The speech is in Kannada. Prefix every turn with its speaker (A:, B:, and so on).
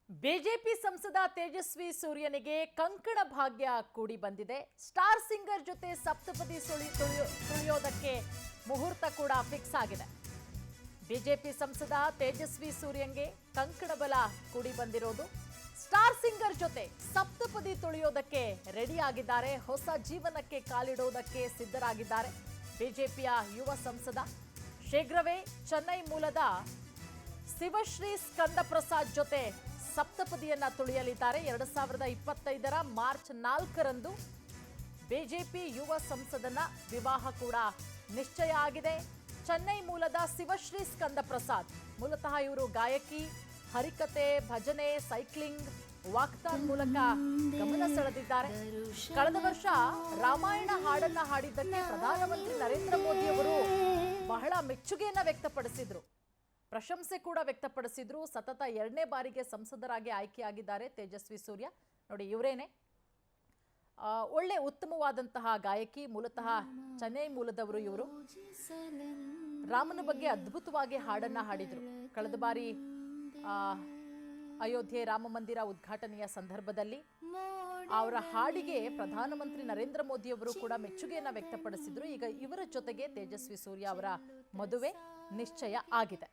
A: ಬಿಜೆಪಿ ಸಂಸದ ತೇಜಸ್ವಿ ಸೂರ್ಯನಿಗೆ ಕಂಕಣ ಭಾಗ್ಯ ಕೂಡಿ ಬಂದಿದೆ. ಸ್ಟಾರ್ ಸಿಂಗರ್ ಜೊತೆ ಸಪ್ತಪದಿ ತುಳಿಯೋದಕ್ಕೆ ಮುಹೂರ್ತ ಕೂಡ ಫಿಕ್ಸ್ ಆಗಿದೆ. ಬಿಜೆಪಿ ಸಂಸದ ತೇಜಸ್ವಿ ಸೂರ್ಯಂಗೆ ಕಂಕಣ ಬಲ ಕೂಡಿ ಬಂದಿರೋದು. ಸ್ಟಾರ್ ಸಿಂಗರ್ ಜೊತೆ ಸಪ್ತಪದಿ ತುಳಿಯೋದಕ್ಕೆ ರೆಡಿ ಆಗಿದ್ದಾರೆ. ಹೊಸ ಜೀವನಕ್ಕೆ ಕಾಲಿಡೋದಕ್ಕೆ ಸಿದ್ಧರಾಗಿದ್ದಾರೆ ಬಿಜೆಪಿಯ ಯುವ ಸಂಸದ. ಶೀಘ್ರವೇ ಚೆನ್ನೈ ಮೂಲದ ಶಿವಶ್ರೀ ಸ್ಕಂದ ಪ್ರಸಾದ್ ಜೊತೆ ಸಪ್ತಪದಿಯನ್ನ ತುಳಿಯಲಿದ್ದಾರೆ. 2025ರ ಮಾರ್ಚ್ 4ರಂದು ಬಿಜೆಪಿ ಯುವ ಸಂಸದನ ವಿವಾಹ ಕೂಡ ನಿಶ್ಚಯ ಆಗಿದೆ. ಚೆನ್ನೈ ಮೂಲದ ಶಿವಶ್ರೀ ಸ್ಕಂದ ಪ್ರಸಾದ್, ಮೂಲತಃ ಇವರು ಗಾಯಕಿ, ಹರಿಕತೆ, ಭಜನೆ, ಸೈಕ್ಲಿಂಗ್, ವಾಕ್ಥಾನ್ ಮೂಲಕ ಗಮನ ಸೆಳೆದಿದ್ದಾರೆ. ಕಳೆದ ವರ್ಷ ರಾಮಾಯಣ ಹಾಡನ್ನ ಹಾಡಿದ್ದಕ್ಕೆ ಪ್ರಧಾನಮಂತ್ರಿ ನರೇಂದ್ರ ಮೋದಿ ಅವರು ಬಹಳ ಮೆಚ್ಚುಗೆಯನ್ನ ವ್ಯಕ್ತಪಡಿಸಿದ್ರು, ಪ್ರಶಂಸೆ ಕೂಡ ವ್ಯಕ್ತಪಡಿಸಿದ್ರು. ಸತತ 2ನೇ ಬಾರಿಗೆ ಸಂಸದರಾಗಿ ಆಯ್ಕೆಯಾಗಿದ್ದಾರೆ ತೇಜಸ್ವಿ ಸೂರ್ಯ. ನೋಡಿ, ಇವರೇನೆ ಒಳ್ಳೆ ಉತ್ತಮವಾದಂತಹ ಗಾಯಕಿ, ಮೂಲತಃ ಚೆನ್ನೈ ಮೂಲದವರು ಇವರು. ರಾಮನ ಬಗ್ಗೆ ಅದ್ಭುತವಾಗಿ ಹಾಡನ್ನ ಹಾಡಿದ್ರು. ಕಳೆದ ಬಾರಿ ಅಯೋಧ್ಯೆ ರಾಮ ಮಂದಿರ ಉದ್ಘಾಟನೆಯ ಸಂದರ್ಭದಲ್ಲಿ ಅವರ ಹಾಡಿಗೆ ಪ್ರಧಾನಮಂತ್ರಿ ನರೇಂದ್ರ ಮೋದಿ ಅವರು ಕೂಡ ಮೆಚ್ಚುಗೆಯನ್ನ ವ್ಯಕ್ತಪಡಿಸಿದ್ರು. ಈಗ ಇವರ ಜೊತೆಗೆ ತೇಜಸ್ವಿ ಸೂರ್ಯ ಅವರ ಮದುವೆ ನಿಶ್ಚಯ ಆಗಿದೆ.